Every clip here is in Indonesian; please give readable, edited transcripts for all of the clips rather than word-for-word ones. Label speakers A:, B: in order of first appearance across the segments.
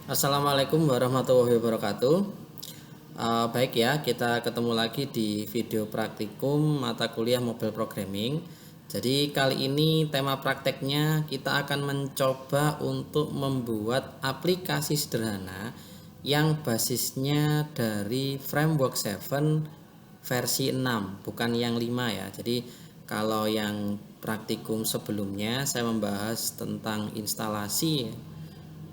A: Assalamualaikum warahmatullahi wabarakatuh. Baik ya, kita ketemu lagi di video praktikum mata kuliah Mobile Programming. Jadi kali ini tema prakteknya kita akan mencoba untuk membuat aplikasi sederhana yang basisnya dari Framework 7 versi 6, bukan yang 5 ya. Jadi kalau yang praktikum sebelumnya saya membahas tentang instalasi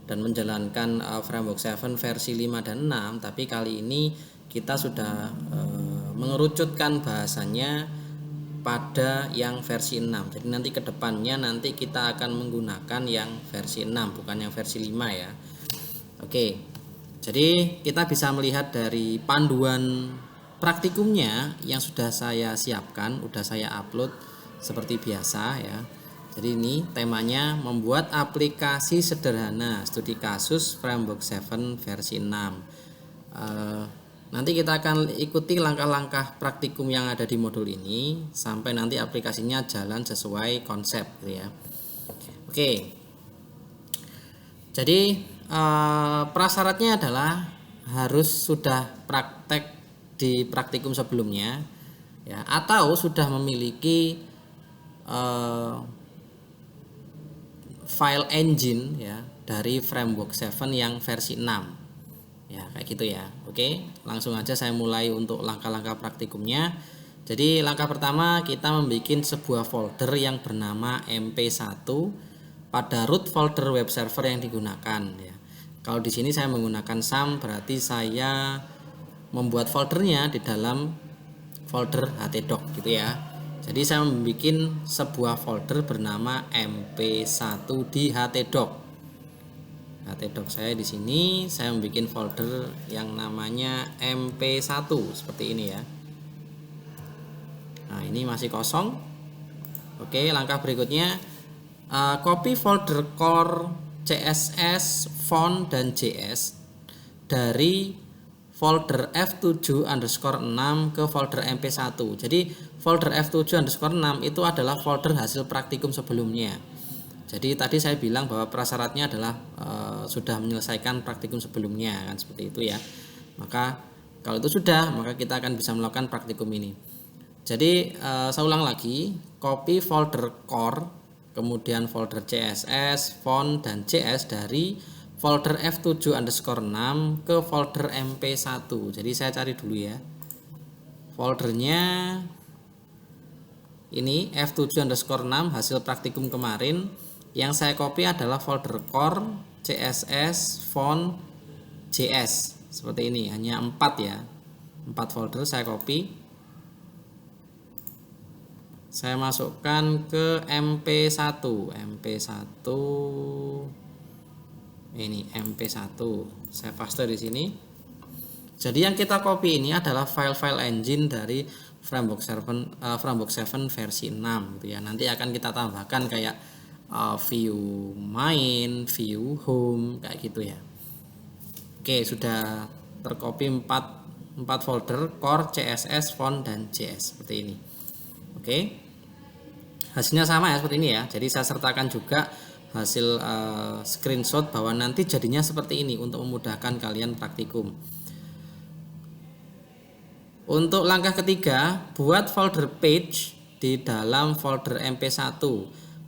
A: dan menjalankan Framework 7 versi 5 dan 6, tapi kali ini kita sudah mengerucutkan bahasanya pada yang versi 6. Jadi nanti kedepannya nanti kita akan menggunakan yang versi 6, bukan yang versi 5 ya. Oke, jadi kita bisa melihat dari panduan praktikumnya yang sudah saya siapkan, sudah saya upload seperti biasa ya. Jadi ini temanya membuat aplikasi sederhana studi kasus Framework 7 versi 6. Nanti kita akan ikuti langkah-langkah praktikum yang ada di modul ini sampai nanti aplikasinya jalan sesuai konsep gitu ya. Oke. Jadi prasyaratnya adalah harus sudah praktek di praktikum sebelumnya ya, atau sudah memiliki file engine ya dari Framework 7 yang versi 6 ya, kayak gitu ya. Oke, langsung aja saya mulai untuk langkah-langkah praktikumnya. Jadi langkah pertama kita membuat sebuah folder yang bernama mp1 pada root folder web server yang digunakan ya. Kalau di sini saya menggunakan sum, berarti saya membuat foldernya di dalam folder htdoc gitu ya. Jadi saya membuat sebuah folder bernama mp1 di htdoc. Htdoc saya di sini saya membuat folder yang namanya mp1 seperti ini ya. Nah, ini masih kosong. Oke, langkah berikutnya copy folder core, CSS, font dan JS dari folder f7_6 ke folder mp1. Jadi folder f7_6 itu adalah folder hasil praktikum sebelumnya. Jadi tadi saya bilang bahwa prasyaratnya adalah sudah menyelesaikan praktikum sebelumnya kan, seperti itu ya. Maka kalau itu sudah, maka kita akan bisa melakukan praktikum ini. Jadi saya ulang lagi, copy folder core, kemudian folder CSS, font dan JS dari folder f7_6 ke folder mp1. Jadi saya cari dulu ya. Foldernya ini f7_6 hasil praktikum kemarin. Yang saya copy adalah folder core, CSS, font, JS. Seperti ini, hanya 4 ya. 4 folder saya copy. Saya masukkan ke mp1. Ini mp1. Saya paste di sini. Jadi yang kita copy ini adalah file-file engine dari Framework 7 versi 6 gitu ya. Nanti akan kita tambahkan kayak view main, view home, kayak gitu ya. Oke, sudah tercopy 4 folder core, CSS, font dan JS seperti ini. Oke. Hasilnya sama ya seperti ini ya. Jadi saya sertakan juga hasil screenshot bahwa nanti jadinya seperti ini untuk memudahkan kalian praktikum. Untuk langkah ketiga, buat folder page di dalam folder mp1.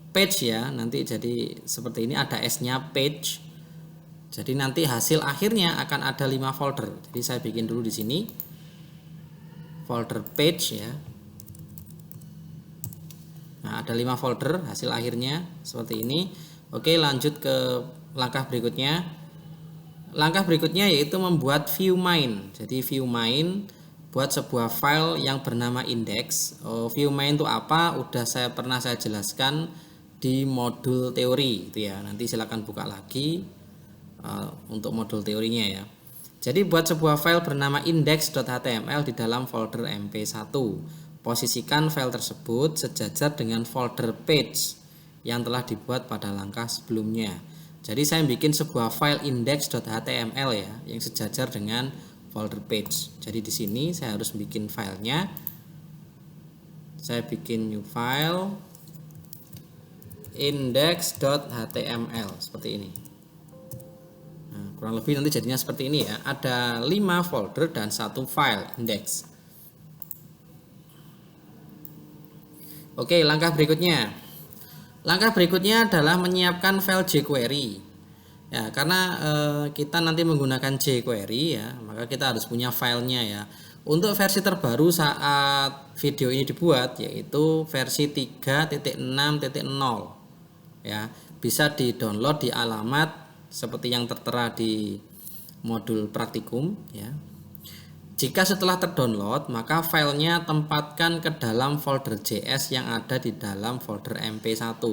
A: Page ya, nanti jadi seperti ini, ada S-nya page. Jadi nanti hasil akhirnya akan ada 5 folder. Jadi saya bikin dulu di sini folder page ya. Nah, ada 5 folder hasil akhirnya seperti ini. Oke, lanjut ke langkah berikutnya. Langkah berikutnya yaitu membuat view main. Jadi view main buat sebuah file yang bernama index. View main itu apa? Pernah saya jelaskan di modul teori itu ya. Nanti silakan buka lagi untuk modul teorinya ya. Jadi buat sebuah file bernama index.html di dalam folder mp1. Posisikan file tersebut sejajar dengan folder page yang telah dibuat pada langkah sebelumnya. Jadi saya bikin sebuah file index.html ya yang sejajar dengan folder page. Jadi di sini saya harus bikin filenya. Saya bikin new file index.html seperti ini. Nah, kurang lebih nanti jadinya seperti ini ya. Ada 5 folder dan 1 file index. Oke, langkah berikutnya. Langkah berikutnya adalah menyiapkan file jQuery. Ya, karena kita nanti menggunakan jQuery ya, maka kita harus punya filenya ya. Untuk versi terbaru saat video ini dibuat yaitu versi 3.6.0 ya. Bisa di-download di alamat seperti yang tertera di modul praktikum ya. Jika setelah terdownload, maka filenya tempatkan ke dalam folder JS yang ada di dalam folder MP1.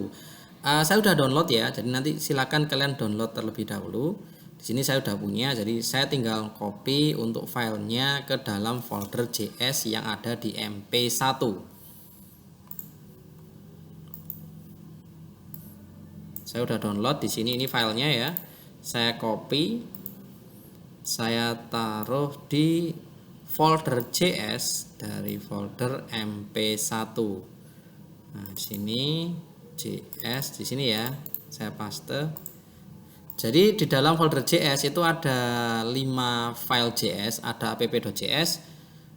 A: Saya sudah download ya, jadi nanti silakan kalian download terlebih dahulu. Di sini saya sudah punya, jadi saya tinggal copy untuk filenya ke dalam folder JS yang ada di MP1. Saya sudah download di sini, ini filenya ya. Saya copy, saya taruh di folder JS dari folder MP1. Nah, di sini JS di sini ya. Saya paste. Jadi di dalam folder JS itu ada 5 file JS, ada app.js,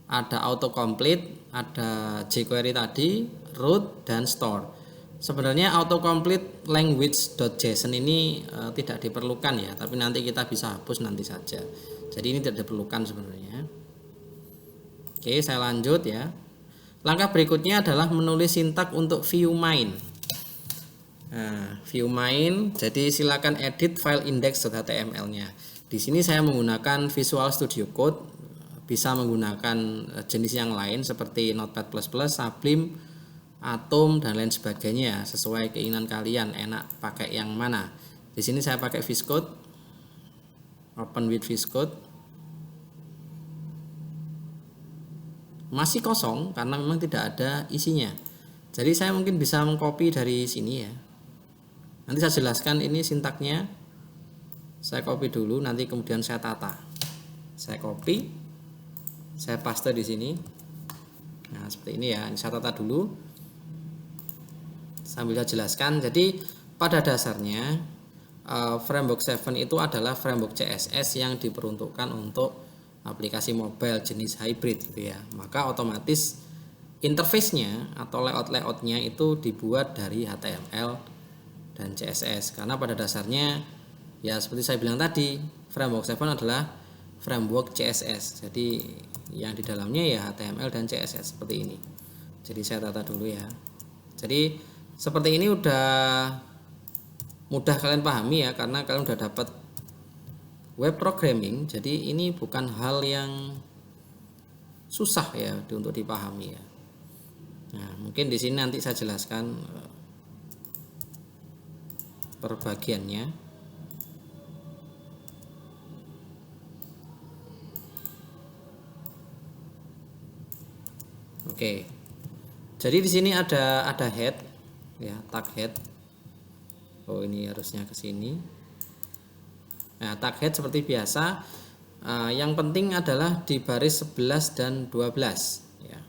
A: ada autocomplete, ada jQuery tadi, root dan store. Sebenarnya autocomplete language.json ini tidak diperlukan ya, tapi nanti kita bisa hapus nanti saja. Jadi ini tidak diperlukan sebenarnya. Oke, saya lanjut ya. Langkah berikutnya adalah menulis sintak untuk view main. Nah, view main, jadi silakan edit file index.html-nya. Di sini saya menggunakan Visual Studio Code, bisa menggunakan jenis yang lain seperti Notepad++, Sublime, Atom dan lain sebagainya, sesuai keinginan kalian enak pakai yang mana. Di sini saya pakai VS Code. Open with VS Code. Masih kosong karena memang tidak ada isinya. Jadi saya mungkin bisa mengcopy dari sini ya. Nanti saya jelaskan ini sintaknya. Saya copy dulu, nanti kemudian saya tata. Saya copy, saya paste di sini. Nah, seperti ini ya. Ini saya tata dulu. Sambil saya jelaskan. Jadi pada dasarnya Framework 7 itu adalah framework CSS yang diperuntukkan untuk aplikasi mobile jenis hybrid gitu ya. Maka otomatis interface-nya atau layout-layoutnya itu dibuat dari HTML dan CSS. Karena pada dasarnya ya seperti saya bilang tadi, Framework 7 adalah framework CSS. Jadi yang di dalamnya ya HTML dan CSS seperti ini. Jadi saya tata dulu ya. Jadi seperti ini udah mudah kalian pahami ya, karena kalian udah dapat web programming. Jadi ini bukan hal yang susah ya untuk dipahami ya. Nah, mungkin di sini nanti saya jelaskan perbagiannya. Oke. Jadi di sini ada head ya, tag head. Oh, ini harusnya ke sini. Nah, tag head seperti biasa, yang penting adalah di baris 11 dan 12 ya.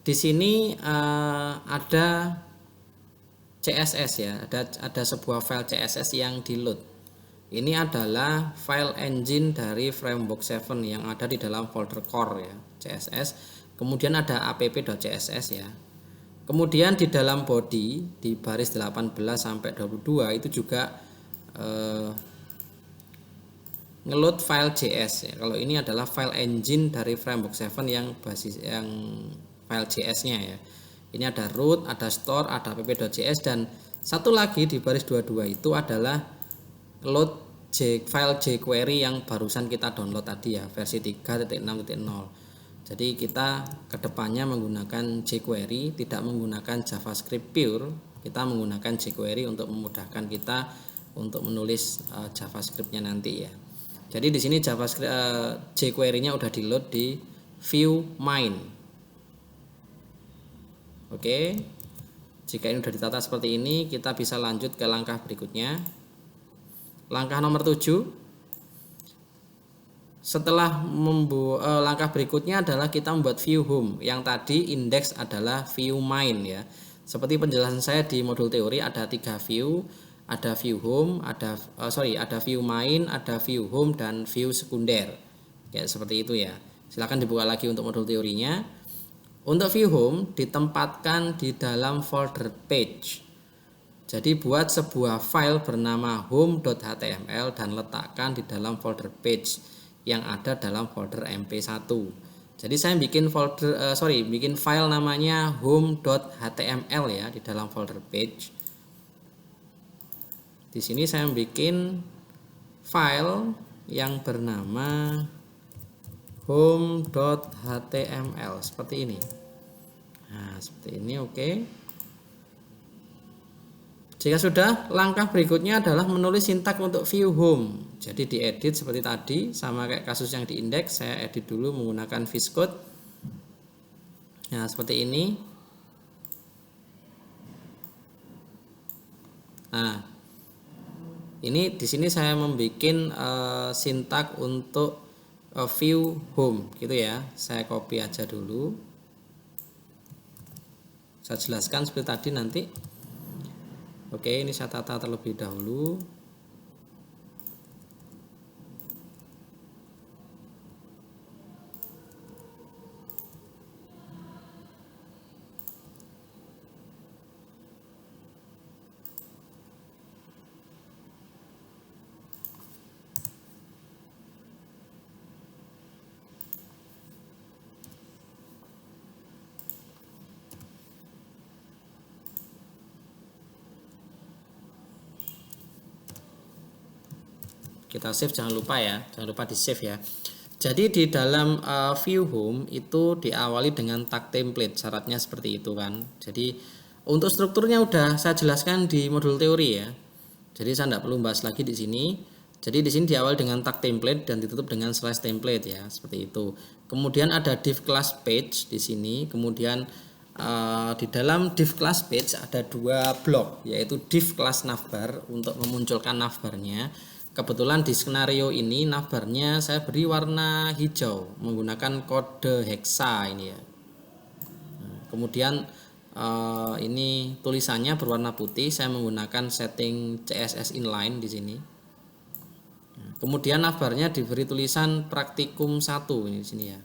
A: Di sini ada CSS ya, ada sebuah file CSS yang di load. Ini adalah file engine dari Framework 7 yang ada di dalam folder core ya, CSS. Kemudian ada app.css ya. Kemudian di dalam body di baris 18 sampai 22 itu juga ngeload file JS ya. Kalau ini adalah file engine dari Framework 7 yang basis yang file JS-nya ya. Ini ada root, ada store, ada app.js, dan satu lagi di baris 22 itu adalah load file jQuery yang barusan kita download tadi ya, versi 3.6.0. Jadi kita kedepannya menggunakan jQuery, tidak menggunakan JavaScript pure. Kita menggunakan jQuery untuk memudahkan kita untuk menulis JavaScript-nya nanti ya. Jadi di sini JavaScript jQuery-nya udah di load di view main. Oke. Jika ini sudah ditata seperti ini, kita bisa lanjut ke langkah berikutnya. Langkah nomor 7. Setelah langkah berikutnya adalah kita membuat view home. Yang tadi index adalah view main ya. Seperti penjelasan saya di modul teori ada 3 view. ada view home, ada view main, ada view home dan view sekunder. Kayak seperti itu ya. Silakan dibuka lagi untuk modul teorinya. Untuk view home ditempatkan di dalam folder page. Jadi buat sebuah file bernama home.html dan letakkan di dalam folder page yang ada dalam folder mp1. Jadi saya bikin bikin file namanya home.html ya di dalam folder page. Di sini saya bikin file yang bernama home.html seperti ini. Nah, seperti ini, oke. Jika sudah, langkah berikutnya adalah menulis sintak untuk view home. Jadi diedit seperti tadi, sama kayak kasus yang diindeks, saya edit dulu menggunakan VS Code. Nah, seperti ini. Nah, ini di sini saya membuat sintak untuk view home gitu ya. Saya copy aja dulu. Saya jelaskan seperti tadi nanti. Oke, ini saya tata terlebih dahulu. Kita save, jangan lupa ya, jangan lupa di save ya. Jadi di dalam view home itu diawali dengan tag template, syaratnya seperti itu kan. Jadi untuk strukturnya udah saya jelaskan di modul teori ya. Jadi saya tidak perlu bahas lagi di sini. Jadi di sini diawali dengan tag template dan ditutup dengan slash template ya, seperti itu. Kemudian ada div class page di sini. Kemudian di dalam div class page ada dua blok, yaitu div class navbar untuk memunculkan navbarnya. Kebetulan di skenario ini navbarnya saya beri warna hijau menggunakan kode hexa ini ya. Kemudian ini tulisannya berwarna putih, saya menggunakan setting CSS inline di sini. Kemudian navbarnya diberi tulisan praktikum 1 ini di sini ya.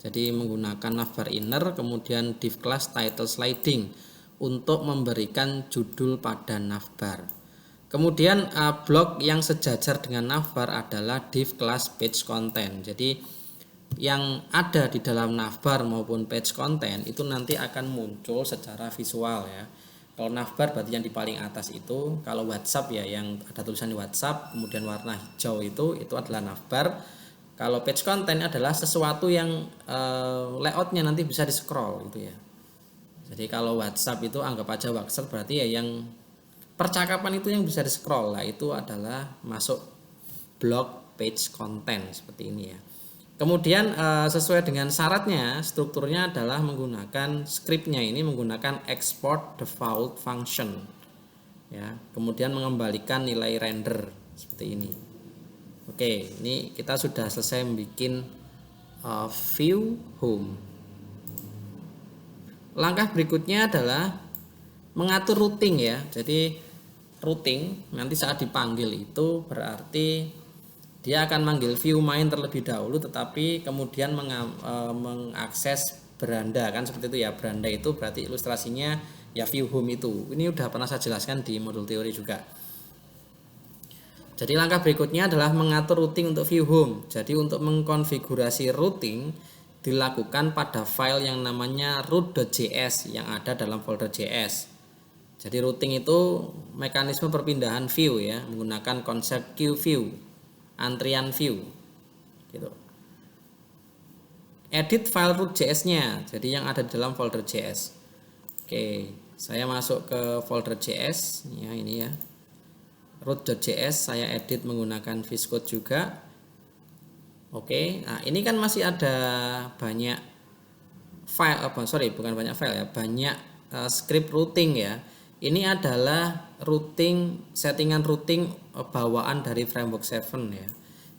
A: Jadi menggunakan navbar inner, kemudian div class title sliding untuk memberikan judul pada navbar. Kemudian blok yang sejajar dengan navbar adalah div class page content. Jadi yang ada di dalam navbar maupun page content itu nanti akan muncul secara visual ya. Kalau navbar berarti yang di paling atas itu, kalau WhatsApp ya yang ada tulisan di WhatsApp kemudian warna hijau itu adalah navbar. Kalau page content adalah sesuatu yang layoutnya nanti bisa di scroll gitu ya. Jadi kalau WhatsApp itu anggap aja WhatsApp berarti ya yang percakapan itu yang bisa di scroll lah, itu adalah masuk blok page content seperti ini ya. Kemudian sesuai dengan syaratnya, strukturnya adalah menggunakan scriptnya ini menggunakan export default function ya. Kemudian mengembalikan nilai render seperti ini. Oke, ini kita sudah selesai membuat view home. Langkah berikutnya adalah mengatur routing ya. Jadi routing nanti saat dipanggil itu berarti dia akan manggil view main terlebih dahulu, tetapi kemudian mengakses beranda kan seperti itu ya. Beranda itu berarti ilustrasinya ya view home itu. Ini udah pernah saya jelaskan di modul teori juga. Jadi langkah berikutnya adalah mengatur routing untuk view home. Jadi untuk mengkonfigurasi routing dilakukan pada file yang namanya root.js yang ada dalam folder JS. Jadi routing itu mekanisme perpindahan view ya, menggunakan konsep queue view, antrian view gitu. Edit file root.js-nya, jadi yang ada di dalam folder JS. Oke, saya masuk ke folder JS ya, ini ya. Root.js saya edit menggunakan VS Code juga. Oke, nah ini kan masih ada banyak file bukan banyak file ya, banyak script routing ya. Ini adalah settingan routing bawaan dari framework 7 ya.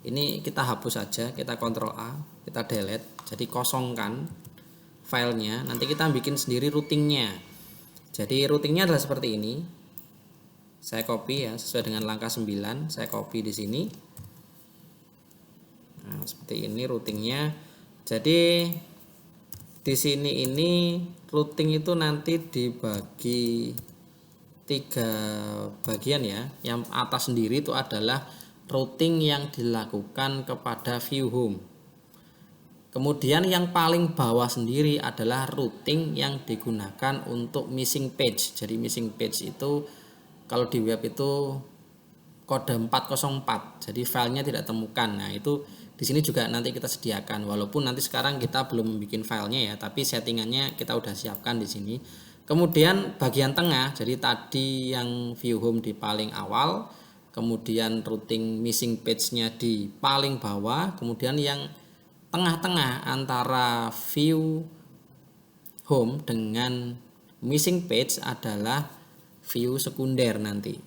A: Ini kita hapus saja, kita Ctrl A, kita delete. Jadi kosongkan filenya. Nanti kita bikin sendiri routingnya. Jadi routingnya adalah seperti ini. Saya copy ya, sesuai dengan langkah 9, saya copy di sini. Nah, seperti ini routingnya. Jadi di sini ini routing itu nanti dibagi 3 bagian ya. Yang atas sendiri itu adalah routing yang dilakukan kepada view home. Kemudian yang paling bawah sendiri adalah routing yang digunakan untuk missing page. Jadi missing page itu kalau di web itu kode 404. Jadi filenya tidak temukan. Nah, itu di sini juga nanti kita sediakan. Walaupun nanti sekarang kita belum bikin filenya ya, tapi settingannya kita udah siapkan di sini. Kemudian bagian tengah, jadi tadi yang view home di paling awal, kemudian routing missing page-nya di paling bawah, kemudian yang tengah-tengah antara view home dengan missing page adalah view sekunder nanti.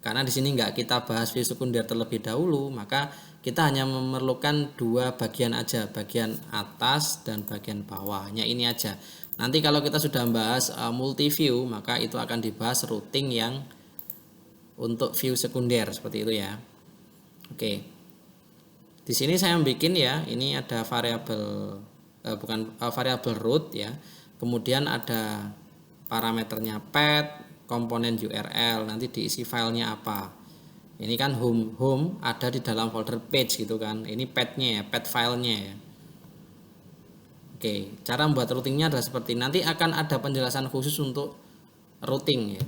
A: Karena di sini nggak kita bahas view sekunder terlebih dahulu, maka kita hanya memerlukan 2 bagian aja, bagian atas dan bagian bawah. Hanya ini aja. Nanti kalau kita sudah membahas multi view, maka itu akan dibahas routing yang untuk view sekunder seperti itu ya. Oke. Di sini saya bikin ya, ini ada variabel variabel root ya. Kemudian ada parameternya path, komponen URL, nanti diisi filenya apa. Ini kan home ada di dalam folder page gitu kan. Ini path-nya ya, path filenya ya. Oke, cara membuat routingnya adalah seperti nanti akan ada penjelasan khusus untuk routing ya.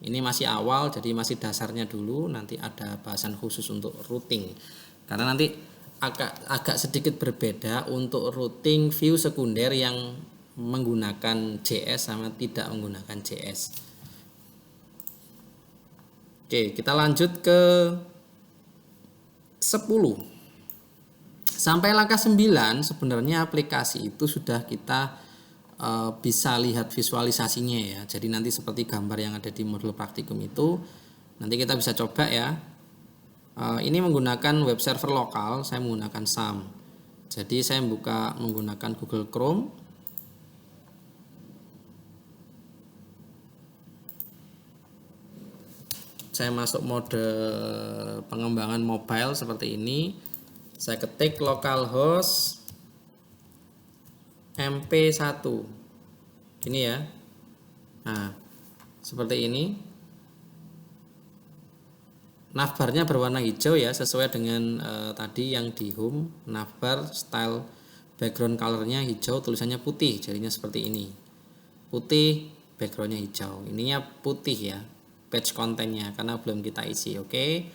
A: Ini masih awal, jadi masih dasarnya dulu. Nanti ada bahasan khusus untuk routing. Karena nanti agak sedikit berbeda untuk routing view sekunder yang menggunakan JS sama tidak menggunakan JS. Oke, kita lanjut ke 10. Sampai langkah 9 sebenarnya aplikasi itu sudah kita bisa lihat visualisasinya ya. Jadi nanti seperti gambar yang ada di modul praktikum itu nanti kita bisa coba ya. Ini menggunakan web server lokal, saya menggunakan SAM. Jadi saya menggunakan Google Chrome. Saya masuk mode pengembangan mobile seperti ini. Saya ketik localhost mp1. Ini ya. Nah, seperti ini. Navbarnya berwarna hijau ya, sesuai dengan tadi yang di home. Navbar style background colornya hijau, tulisannya putih, jadinya seperti ini. Putih, backgroundnya hijau. Ininya putih ya, page kontennya karena belum kita isi. Oke,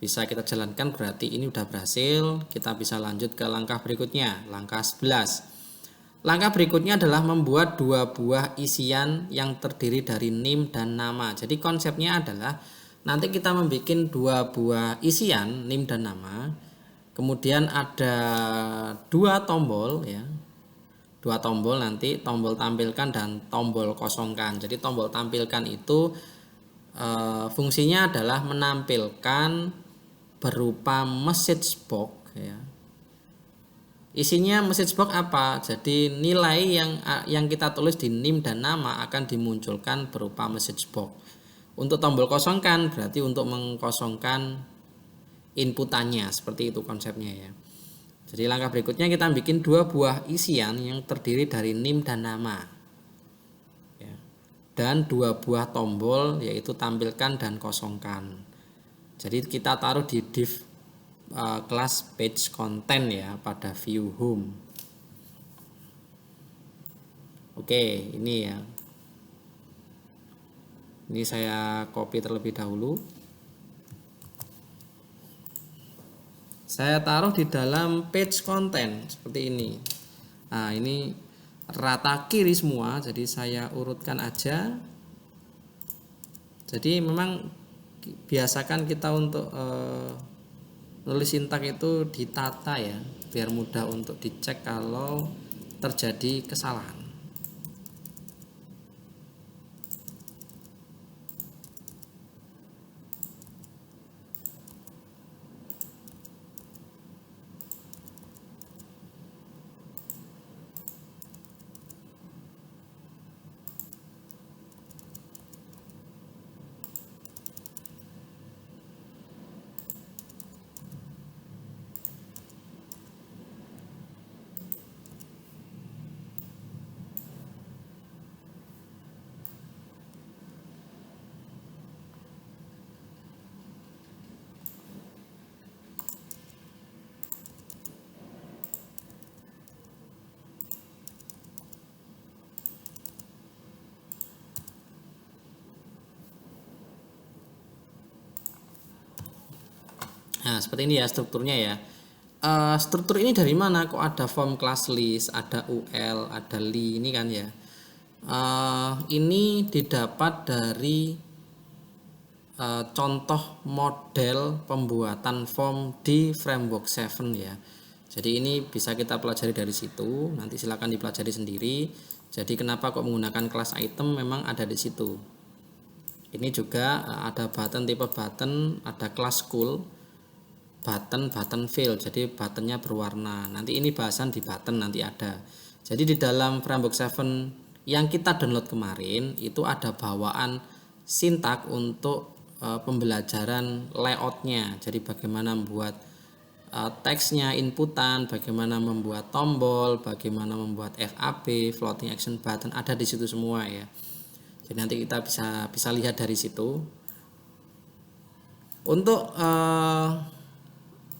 A: bisa kita jalankan, berarti ini udah berhasil. Kita bisa lanjut ke langkah berikutnya, langkah 11. Langkah berikutnya adalah membuat 2 buah isian yang terdiri dari NIM dan nama. Jadi konsepnya adalah nanti kita membuat 2 buah isian NIM dan nama. Kemudian ada 2 tombol ya. 2 tombol, nanti tombol tampilkan dan tombol kosongkan. Jadi tombol tampilkan itu fungsinya adalah menampilkan berupa message box ya. Isinya message box apa? Jadi nilai yang kita tulis di NIM dan nama akan dimunculkan berupa message box. Untuk tombol kosongkan berarti untuk mengkosongkan inputannya, seperti itu konsepnya ya. Jadi langkah berikutnya kita bikin 2 buah isian yang terdiri dari NIM dan nama ya. Dan 2 buah tombol, yaitu tampilkan dan kosongkan. Jadi kita taruh di div kelas page content ya pada view home. Oke, ini ya. Ini saya copy terlebih dahulu. Saya taruh di dalam page content seperti ini. Nah, ini rata kiri semua, jadi saya urutkan aja. Jadi memang biasakan kita untuk nulis sintak itu ditata ya, biar mudah untuk dicek kalau terjadi kesalahan. Nah, seperti ini ya strukturnya ya. Struktur ini dari mana? Kok ada form class list, ada UL, ada li ini kan ya. Ini didapat dari contoh model pembuatan form di framework 7 ya. Jadi ini bisa kita pelajari dari situ. Nanti silakan dipelajari sendiri. Jadi kenapa kok menggunakan kelas item, memang ada di situ. Ini juga ada button, tipe button, ada kelas school, button fill. Jadi buttonnya berwarna. Nanti ini bahasan di button nanti ada. Jadi di dalam framework 7 yang kita download kemarin itu ada bawaan sintak untuk pembelajaran layoutnya. Jadi bagaimana membuat teksnya, inputan, bagaimana membuat tombol, bagaimana membuat FAB, floating action button, ada di situ semua ya. Jadi nanti kita bisa lihat dari situ. Untuk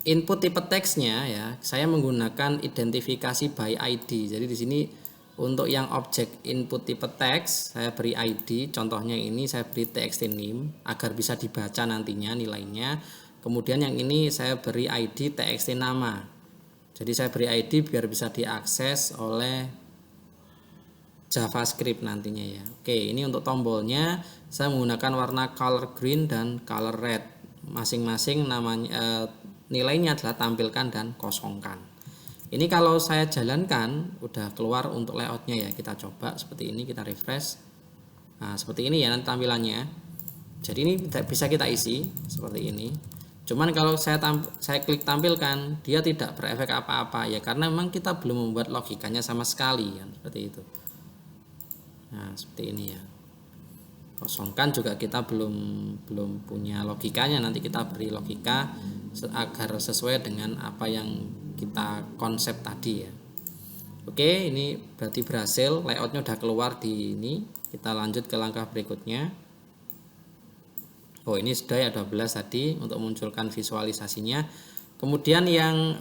A: input tipe teksnya ya, saya menggunakan identifikasi by ID. Jadi di sini untuk yang objek input tipe teks saya beri ID, contohnya ini saya beri txt name agar bisa dibaca nantinya nilainya. Kemudian yang ini saya beri ID txt nama. Jadi saya beri ID biar bisa diakses oleh JavaScript nantinya ya. Oke, ini untuk tombolnya saya menggunakan warna color green dan color red. Masing-masing namanya nilainya adalah tampilkan dan kosongkan. Ini kalau saya jalankan udah keluar untuk layoutnya ya. Kita coba seperti ini, kita refresh. Nah seperti ini ya nanti tampilannya. Jadi ini bisa kita isi seperti ini. Cuman kalau saya klik tampilkan, dia tidak berefek apa-apa ya, karena memang kita belum membuat logikanya sama sekali ya, seperti itu. Nah seperti ini ya. Kosongkan juga kita belum punya logikanya, nanti kita beri logika agar sesuai dengan apa yang kita konsep tadi ya. Oke, ini berarti berhasil, layoutnya udah keluar di ini. Kita lanjut ke langkah berikutnya. Oh, ini sudah ya 12 tadi untuk munculkan visualisasinya. Kemudian yang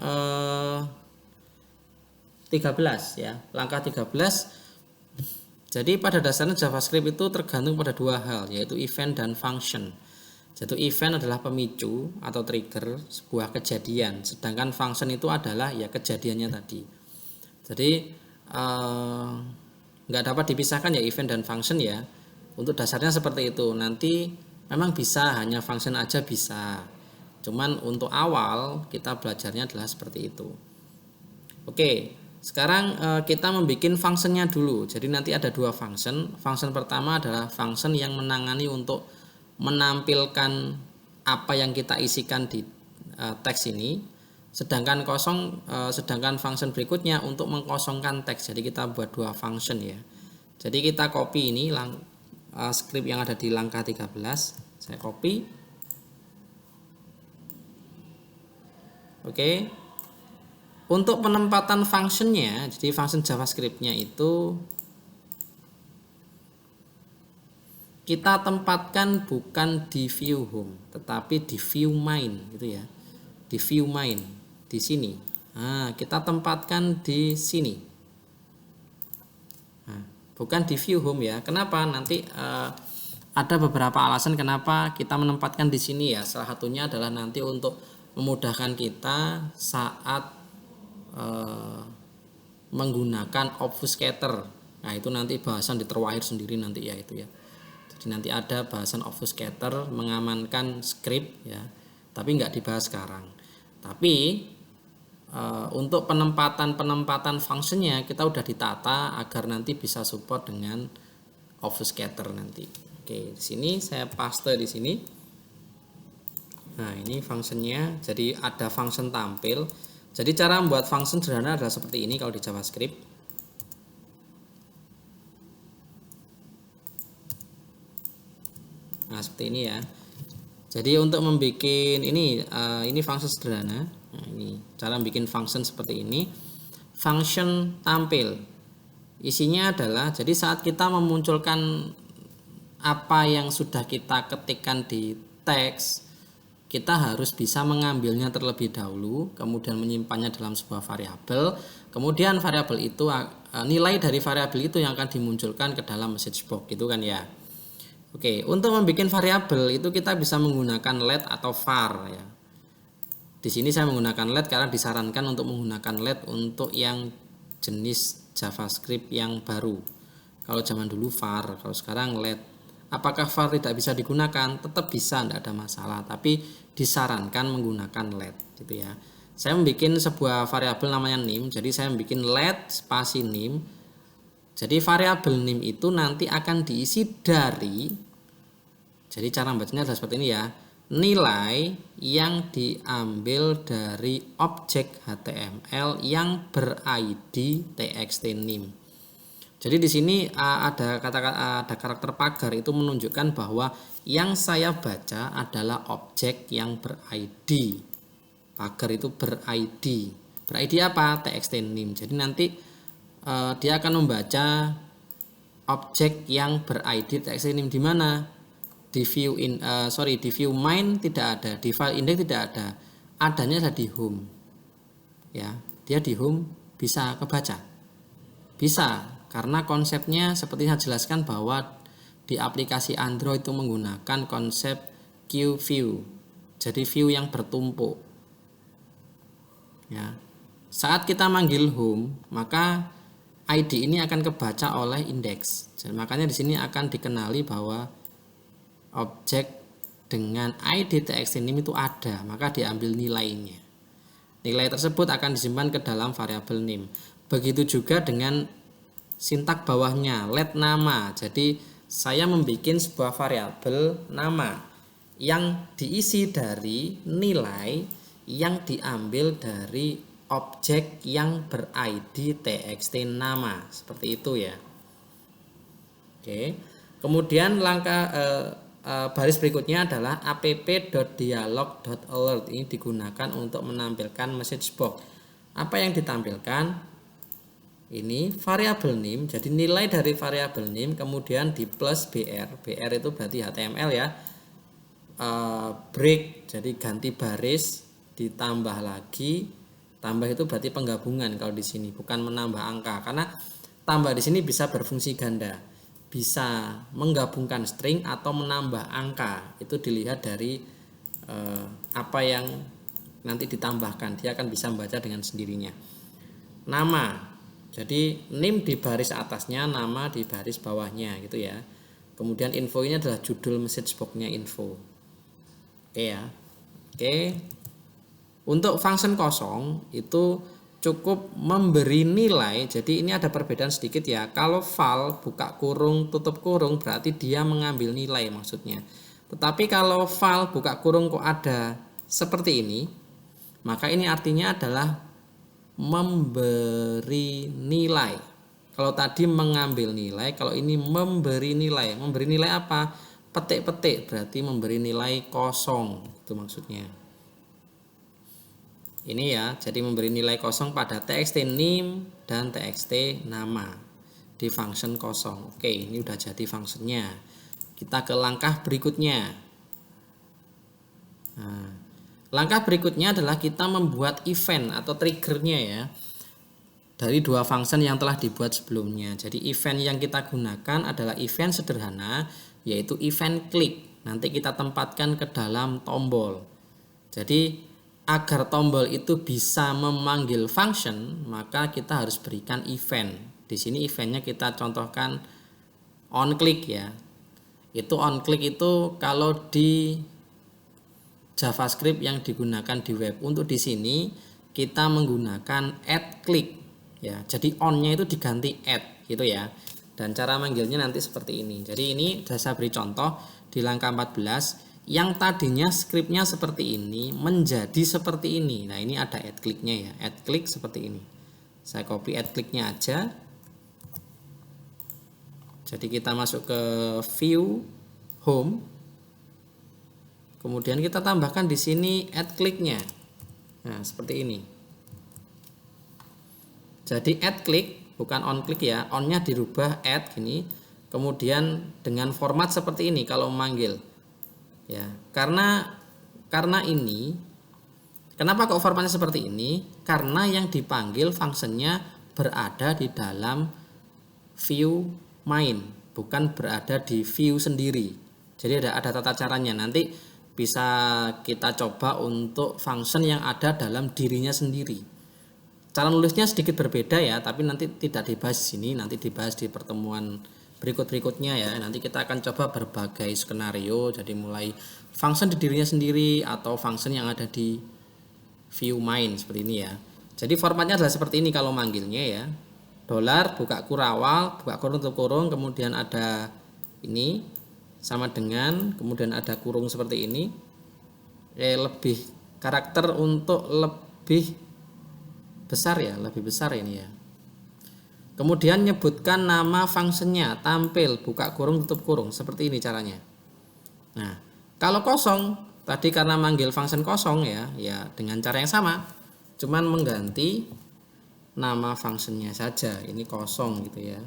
A: 13 ya, langkah 13. Jadi pada dasarnya JavaScript itu tergantung pada dua hal, yaitu event dan function. Jadi event adalah pemicu atau trigger sebuah kejadian, sedangkan function itu adalah ya kejadiannya tadi. Jadi nggak dapat dipisahkan ya event dan function ya. Untuk dasarnya seperti itu. Nanti memang bisa hanya function aja bisa. Cuman untuk awal kita belajarnya adalah seperti itu. Oke, sekarang kita membuat functionnya dulu. Jadi nanti ada dua function. Function pertama adalah function yang menangani untuk menampilkan apa yang kita isikan di teks ini, sedangkan function berikutnya untuk mengkosongkan teks. Jadi kita buat dua function ya. Jadi kita copy ini script yang ada di langkah 13, saya copy. Oke. Untuk penempatan functionnya, jadi function JavaScript-nya itu kita tempatkan bukan di view home, tetapi di view main gitu ya. Di view main di sini. Nah, kita tempatkan di sini. Nah, bukan di view home ya. Kenapa? Nanti ada beberapa alasan kenapa kita menempatkan di sini ya. Salah satunya adalah nanti untuk memudahkan kita saat menggunakan obfuscator. Nah, itu nanti bahasan di terwahir sendiri nanti ya itu ya. Jadi nanti ada bahasan obfuscator mengamankan script ya, tapi nggak dibahas sekarang. Tapi untuk penempatan functionnya kita udah ditata agar nanti bisa support dengan obfuscator nanti. Oke, di sini saya paste di sini. Nah ini functionnya, jadi ada function tampil. Jadi cara membuat function sederhana adalah seperti ini kalau di JavaScript. Nah seperti ini ya. Jadi untuk membuat ini function sederhana. Nah ini cara bikin function seperti ini. Function tampil, isinya adalah jadi saat kita memunculkan apa yang sudah kita ketikkan di teks, kita harus bisa mengambilnya terlebih dahulu, kemudian menyimpannya dalam sebuah variabel, kemudian variabel itu nilai dari variabel itu yang akan dimunculkan ke dalam message box gitu kan ya. Oke, untuk membuat variabel itu kita bisa menggunakan let atau var ya. Di sini saya menggunakan LED karena disarankan untuk menggunakan LED untuk yang jenis JavaScript yang baru. Kalau zaman dulu var, kalau sekarang LED. Apakah var tidak bisa digunakan? Tetap bisa, tidak ada masalah. Tapi disarankan menggunakan LED, gitu ya. Saya membuat sebuah variabel namanya name. Jadi saya membuat LED spasi name. Jadi variabel name itu nanti akan diisi dari, jadi cara bacanya adalah seperti ini ya, nilai yang diambil dari objek HTML yang ber-ID txt_name. Jadi di sini ada karakter pagar itu menunjukkan bahwa yang saya baca adalah objek yang ber-ID. Pagar itu ber-ID. Ber-ID apa? txt_name. Jadi nanti dia akan membaca objek yang ber-ID txt_name di mana? Di view di view main tidak ada, di file index tidak ada. Adanya ada di home. Ya, dia di home bisa kebaca. Bisa, karena konsepnya seperti saya jelaskan bahwa di aplikasi Android itu menggunakan konsep queue view. Jadi view yang bertumpuk. Ya. Saat kita manggil home, maka ID ini akan kebaca oleh index. Jadi, makanya di sini akan dikenali bahwa objek dengan ID txt_name itu ada, maka diambil nilainya. Nilai tersebut akan disimpan ke dalam variabel name. Begitu juga dengan sintak bawahnya, let nama. Jadi saya membuat sebuah variabel nama yang diisi dari nilai yang diambil dari objek yang ber-ID txt_nama, seperti itu ya. Oke. Kemudian langkah baris berikutnya adalah app.dialog.alert. Ini digunakan untuk menampilkan message box. Apa yang ditampilkan? Ini variabel name. Jadi nilai dari variabel name kemudian di plus br. Br itu berarti HTML ya. Break, jadi ganti baris, ditambah lagi. Tambah itu berarti penggabungan kalau di sini, bukan menambah angka. Karena tambah di sini bisa berfungsi ganda. Bisa menggabungkan string atau menambah angka. Itu dilihat dari apa yang nanti ditambahkan. Dia akan bisa membaca dengan sendirinya. Nama, jadi name di baris atasnya, nama di baris bawahnya gitu ya. Kemudian info ini adalah judul message box-nya info. Oke ya. Oke. Untuk function kosong itu cukup memberi nilai. Jadi ini ada perbedaan sedikit ya. Kalau val buka kurung tutup kurung berarti dia mengambil nilai maksudnya. Tetapi kalau val buka kurung kok ada seperti ini, maka ini artinya adalah memberi nilai. Kalau tadi mengambil nilai, kalau ini memberi nilai. Memberi nilai apa? Petik-petik berarti memberi nilai kosong. Itu maksudnya. Ini ya, jadi memberi nilai kosong pada txt_name dan txt_nama di function kosong. Oke, ini udah jadi functionnya. Kita ke langkah berikutnya. Nah, langkah berikutnya adalah kita membuat event atau triggernya ya, dari dua function yang telah dibuat sebelumnya. Jadi event yang kita gunakan adalah event sederhana, yaitu event click. Nanti kita tempatkan ke dalam tombol. Jadi agar tombol itu bisa memanggil function, maka kita harus berikan event. Di sini eventnya kita contohkan on click ya. Itu on click itu kalau di JavaScript yang digunakan di web. Untuk di sini kita menggunakan add click ya. Jadi on-nya itu diganti add gitu ya. Dan cara manggilnya nanti seperti ini. Jadi ini sudah saya beri contoh di langkah 14. Yang tadinya scriptnya seperti ini menjadi seperti ini. Nah ini ada add click-nya ya. Add click seperti ini. Saya copy add click-nya aja. Jadi kita masuk ke view home. Kemudian kita tambahkan di sini add click-nya. Nah seperti ini. Jadi add click bukan on click ya. On-nya dirubah add gini. Kemudian dengan format seperti ini kalau memanggil. Ya, karena ini, kenapa kok formatnya seperti ini? Karena yang dipanggil fungsinya berada di dalam view main, bukan berada di view sendiri. Jadi ada tata caranya. Nanti bisa kita coba untuk function yang ada dalam dirinya sendiri. Cara nulisnya sedikit berbeda ya, tapi nanti tidak dibahas di sini, nanti dibahas di pertemuan berikutnya ya. Nanti kita akan coba berbagai skenario, jadi mulai function di dirinya sendiri atau function yang ada di view main seperti ini ya. Jadi formatnya adalah seperti ini kalau manggilnya ya. Dolar buka kurawal, buka kurung tutup kurung, kemudian ada ini sama dengan, kemudian ada kurung seperti ini. Lebih karakter untuk lebih besar ya, lebih besar ini ya. Kemudian nyebutkan nama fungsinya, tampil, buka kurung, tutup kurung, seperti ini caranya. Nah, kalau kosong, tadi karena manggil function kosong ya, ya dengan cara yang sama, cuman mengganti nama fungsinya saja, ini kosong gitu ya.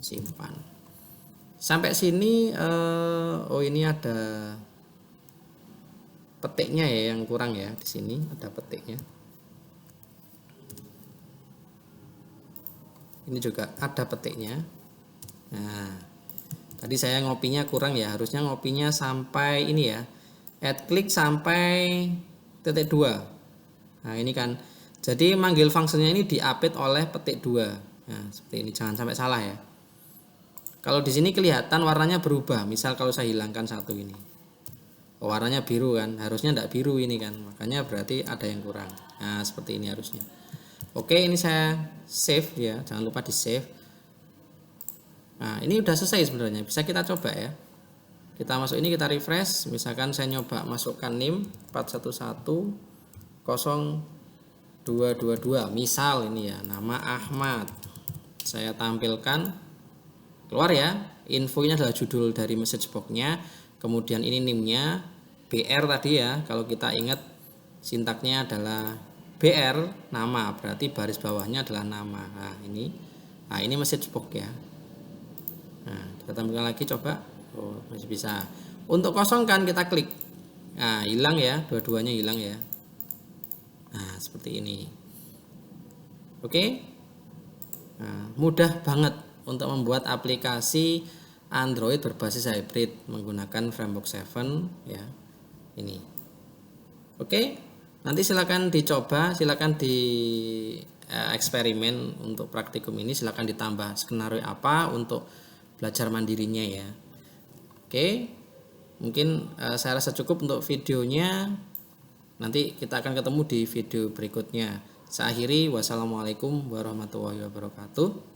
A: Simpan. Sampai sini, oh ini ada petiknya ya yang kurang ya, di sini ada petiknya. Ini juga ada petiknya. Nah, tadi saya ngopinya kurang ya, harusnya ngopinya sampai ini ya, add klik sampai titik 2. Nah ini kan, jadi manggil fungsinya ini diapit oleh petik 2. Nah seperti ini, jangan sampai salah ya. Kalau di sini kelihatan warnanya berubah, misal kalau saya hilangkan satu ini, oh, warnanya biru kan, harusnya tidak biru ini kan, makanya berarti ada yang kurang. Nah seperti ini harusnya. Oke, ini saya save ya, jangan lupa di save. Nah ini udah selesai sebenarnya, bisa kita coba ya. Kita masuk ini, kita refresh, misalkan saya nyoba masukkan NIM 41102222, misal ini ya, nama Ahmad. Saya tampilkan. Keluar ya, info ini adalah judul dari message box-nya, kemudian ini NIM-nya, BR tadi ya, kalau kita ingat sintaknya adalah BR nama, berarti baris bawahnya adalah nama. Nah ini message box ya. Nah kita tampilkan lagi, coba, oh masih bisa. Untuk kosongkan kita klik, nah hilang ya, dua-duanya hilang ya. Nah seperti ini. Oke, nah, mudah banget untuk membuat aplikasi Android berbasis hybrid menggunakan Framework 7 ya. Ini. Oke, nanti silakan dicoba, silakan di eksperimen untuk praktikum ini, silakan ditambah skenario apa untuk belajar mandirinya ya. Oke. Mungkin saya rasa cukup untuk videonya. Nanti kita akan ketemu di video berikutnya. Saya akhiri, wassalamualaikum warahmatullahi wabarakatuh.